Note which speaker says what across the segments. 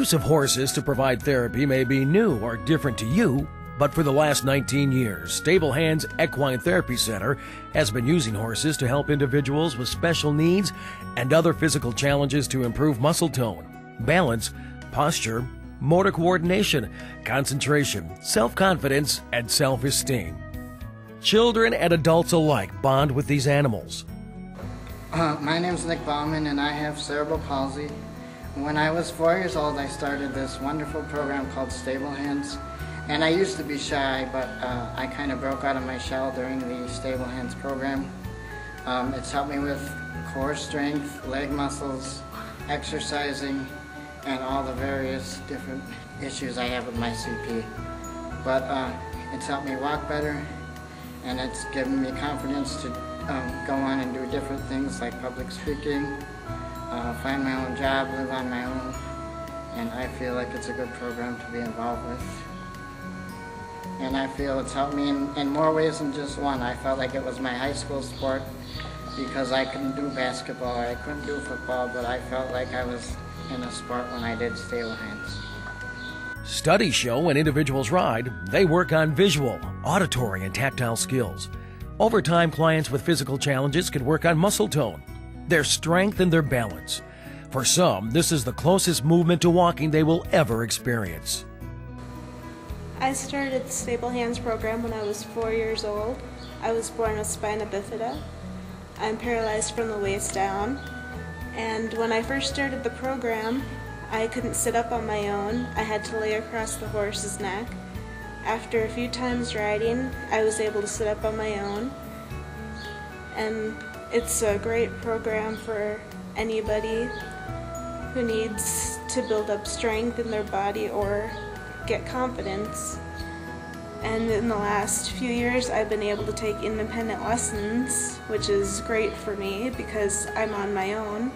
Speaker 1: use of horses to provide therapy may be new or different to you, but for the last 19 years, Hands Equine Therapy Center has been using horses to help individuals with special needs and other physical challenges to improve muscle tone, balance, posture, motor coordination, concentration, self-confidence, and self-esteem. Children and adults alike bond with these animals.
Speaker 2: My name's Nick Bauman and I have cerebral palsy. When I was 4 years old, I started this wonderful program called Stable Hands. And I used to be shy, but I kind of broke out of my shell during the Stable Hands program. It's helped me with core strength, leg muscles, exercising, and all the various different issues I have with my CP. But it's helped me walk better, and it's given me confidence to go on and do different things like public speaking, find my own job, live on my own, and I feel like it's a good program to be involved with. And I feel it's helped me in more ways than just one. I felt like it was my high school sport because I couldn't do basketball or I couldn't do football, but I felt like I was in a sport when I did Stable Hands.
Speaker 1: Studies show when individuals ride, they work on visual, auditory, and tactile skills. Over time, clients with physical challenges can work on muscle tone, their strength, and their balance. For some, this is the closest movement to walking they will ever experience.
Speaker 3: I started the Stable Hands program when I was 4 years old. I was born with spina bifida. I'm paralyzed from the waist down. And when I first started the program, I couldn't sit up on my own. I had to lay across the horse's neck. After a few times riding, I was able to sit up on my own. And it's a great program for anybody who needs to build up strength in their body or get confidence. And in the last few years I've been able to take independent lessons, which is great for me because I'm on my own.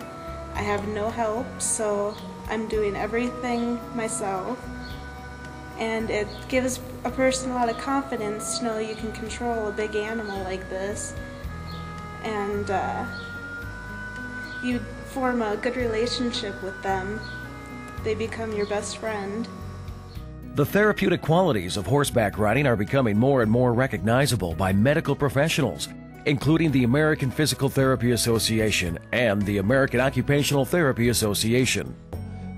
Speaker 3: I have no help, so I'm doing everything myself. And it gives a person a lot of confidence to know you can control a big animal like this. And you form a good relationship with them. They become your best friend.
Speaker 1: The therapeutic qualities of horseback riding are becoming more and more recognizable by medical professionals, including the American Physical Therapy Association and the American Occupational Therapy Association.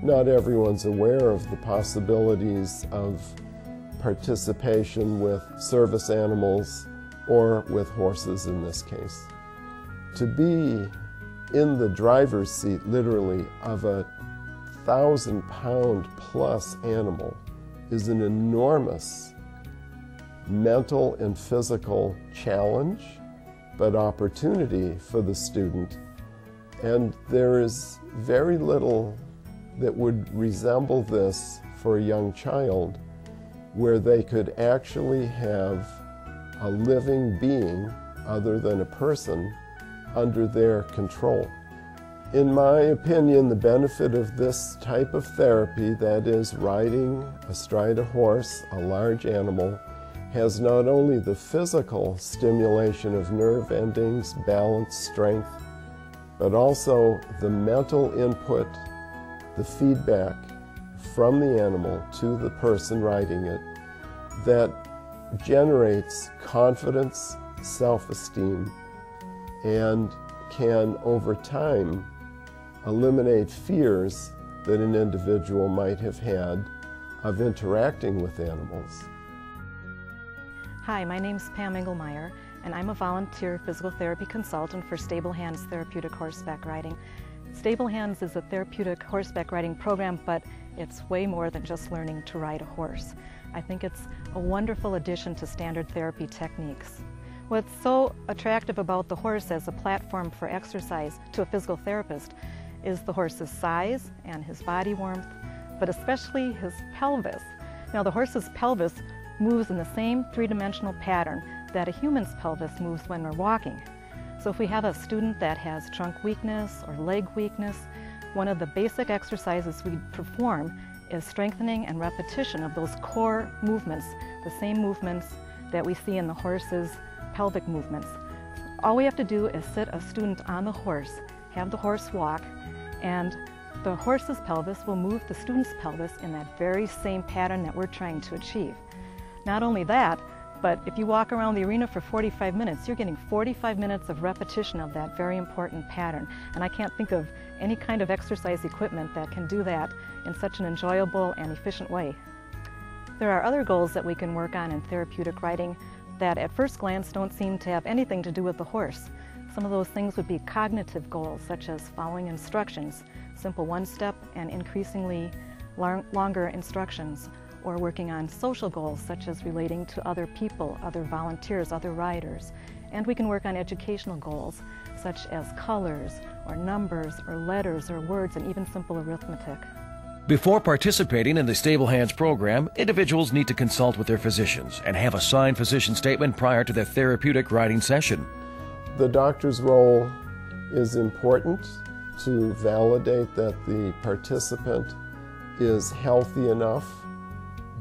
Speaker 4: Not everyone's aware of the possibilities of participation with service animals or with horses in this case. To be in the driver's seat, literally, of a 1,000-pound plus animal is an enormous mental and physical challenge, but opportunity for the student. And there is very little that would resemble this for a young child, where they could actually have a living being other than a person under their control. In my opinion, the benefit of this type of therapy, that is riding astride a horse, a large animal, has not only the physical stimulation of nerve endings, balance, strength, but also the mental input, the feedback from the animal to the person riding it that generates confidence, self-esteem, and can, over time, eliminate fears that an individual might have had of interacting with animals.
Speaker 5: Hi, my name is Pam Engelmeyer, and I'm a volunteer physical therapy consultant for Stable Hands Therapeutic Horseback Riding. Stable Hands is a therapeutic horseback riding program, but it's way more than just learning to ride a horse. I think it's a wonderful addition to standard therapy techniques. What's so attractive about the horse as a platform for exercise to a physical therapist is the horse's size and his body warmth, but especially his pelvis. Now, the horse's pelvis moves in the same three-dimensional pattern that a human's pelvis moves when we're walking. So if we have a student that has trunk weakness or leg weakness, one of the basic exercises we perform is strengthening and repetition of those core movements, the same movements that we see in the horse's pelvic movements. All we have to do is sit a student on the horse, have the horse walk, and The horse's pelvis will move the student's pelvis in that very same pattern that we're trying to achieve. Not only that, but if you walk around the arena for 45 minutes, you're getting 45 minutes of repetition of that very important pattern. And I can't think of any kind of exercise equipment that can do that in such an enjoyable and efficient way. There are other goals that we can work on in therapeutic riding that at first glance don't seem to have anything to do with the horse. Some of those things would be cognitive goals, such as following instructions, simple one-step and increasingly longer instructions, or working on social goals, such as relating to other people, other volunteers, other riders. And we can work on educational goals, such as colors, or numbers, or letters, or words, and even simple arithmetic.
Speaker 1: Before participating in the Stable Hands program, individuals need to consult with their physicians and have a signed physician statement prior to their therapeutic riding session.
Speaker 4: The doctor's role is important to validate that the participant is healthy enough,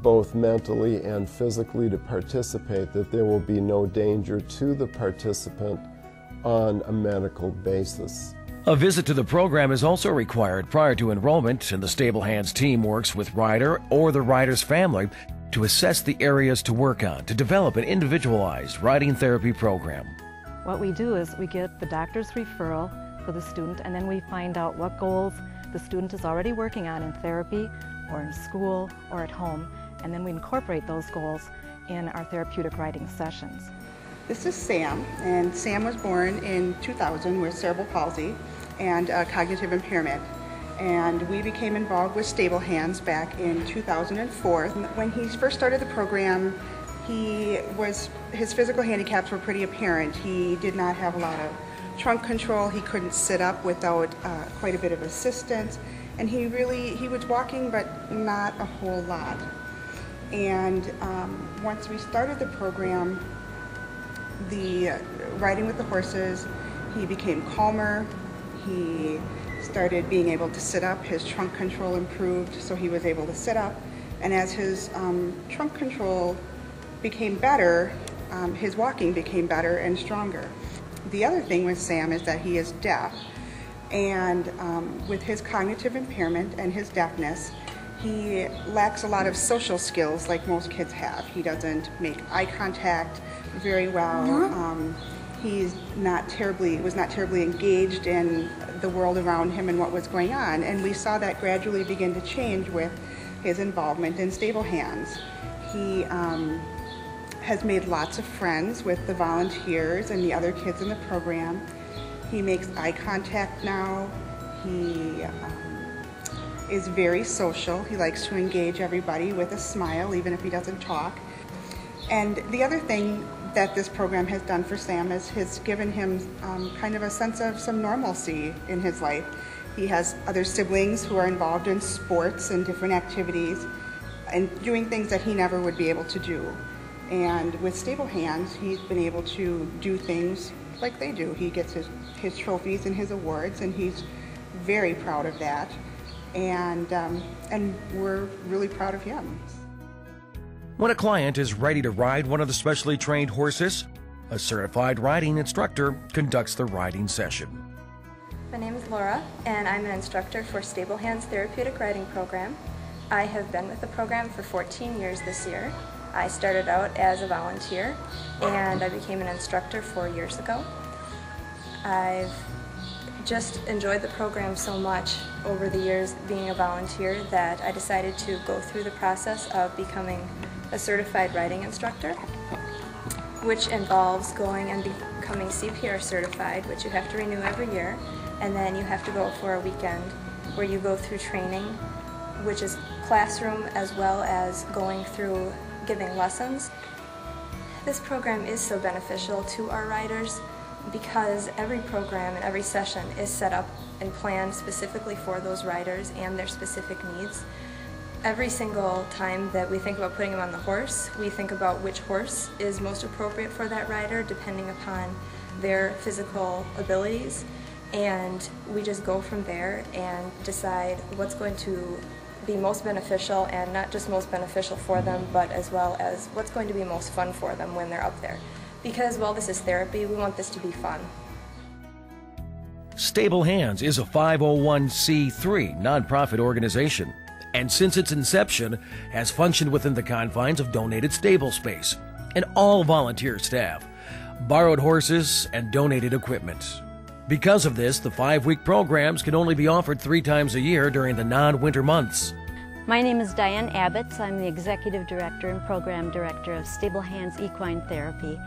Speaker 4: both mentally and physically, to participate, that there will be no danger to the participant on a medical basis.
Speaker 1: A visit to the program is also required prior to enrollment, and the Stable Hands team works with rider or the rider's family to assess the areas to work on to develop an individualized riding therapy program.
Speaker 5: What we do is we get the doctor's referral for the student, and then we find out what goals the student is already working on in therapy or in school or at home, and then we incorporate those goals in our therapeutic riding sessions.
Speaker 6: This is Sam, and Sam was born in 2000 with cerebral palsy and cognitive impairment. And we became involved with Stable Hands back in 2004. When he first started the program, his physical handicaps were pretty apparent. He did not have a lot of trunk control. He couldn't sit up without quite a bit of assistance. And he was walking, but not a whole lot. And once we started the program, the riding with the horses, he became calmer. He started being able to sit up. His trunk control improved, so he was able to sit up. And as his trunk control became better, his walking became better and stronger. The other thing with Sam is that he is deaf. And with his cognitive impairment and his deafness, he lacks a lot of social skills like most kids have. He doesn't make eye contact very well. He was not terribly engaged in the world around him and what was going on. And we saw that gradually begin to change with his involvement in Stable Hands. He has made lots of friends with the volunteers and the other kids in the program. He makes eye contact now. He is very social. He likes to engage everybody with a smile, even if he doesn't talk. And the other thing that this program has done for Sam is has given him kind of a sense of some normalcy in his life. He has other siblings who are involved in sports and different activities and doing things that he never would be able to do. And with Stable Hands, he's been able to do things like they do. He gets his trophies and his awards, and he's very proud of that. And we're really proud of him.
Speaker 1: When a client is ready to ride one of the specially trained horses, a certified riding instructor conducts the riding session.
Speaker 7: My name is Laura, and I'm an instructor for Stable Hands Therapeutic Riding Program. I have been with the program for 14 years this year. I started out as a volunteer, and I became an instructor 4 years ago. I've just enjoyed the program so much over the years being a volunteer that I decided to go through the process of becoming a certified riding instructor, which involves going and becoming CPR certified, which you have to renew every year, and then you have to go for a weekend where you go through training, which is classroom as well as going through giving lessons. This program is so beneficial to our riders because every program and every session is set up and planned specifically for those riders and their specific needs. Every single time that we think about putting them on the horse, we think about which horse is most appropriate for that rider depending upon their physical abilities, and we just go from there and decide what's going to be most beneficial, and not just most beneficial for them, but as well as what's going to be most fun for them when they're up there. Because while this is therapy, we want this to be fun.
Speaker 1: Stable Hands is a 501c3 nonprofit organization, and since its inception has functioned within the confines of donated stable space and all volunteer staff, borrowed horses, and donated equipment. Because of this, the 5-week programs can only be offered 3 times a year during the non-winter months.
Speaker 8: My name is Diane Abbott. I'm the Executive Director and Program Director of Stable Hands Equine Therapy.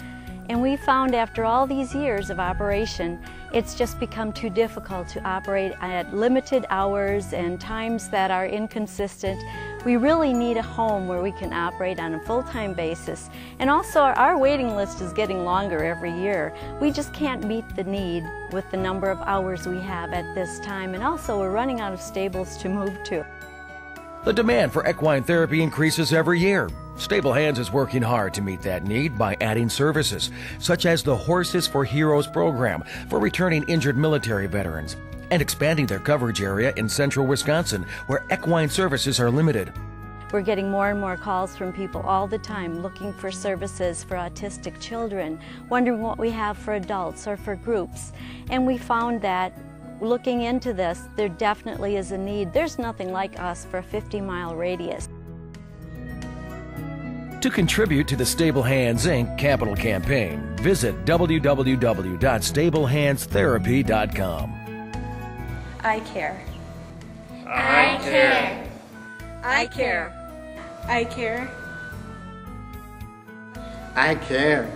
Speaker 8: And we found after all these years of operation, it's just become too difficult to operate at limited hours and times that are inconsistent. We really need a home where we can operate on a full-time basis. And also our waiting list is getting longer every year. We just can't meet the need with the number of hours we have at this time. And also we're running out of stables to move to.
Speaker 1: The demand for equine therapy increases every year. Stable Hands is working hard to meet that need by adding services, such as the Horses for Heroes program for returning injured military veterans, and expanding their coverage area in central Wisconsin, where equine services are limited.
Speaker 8: We're getting more and more calls from people all the time looking for services for autistic children, wondering what we have for adults or for groups. And we found that looking into this, there definitely is a need. There's nothing like us for a 50-mile radius.
Speaker 1: To contribute to the Stable Hands, Inc. capital campaign, visit www.stablehandstherapy.com.
Speaker 7: I care.
Speaker 9: I care.
Speaker 3: I care. I care.
Speaker 2: I care.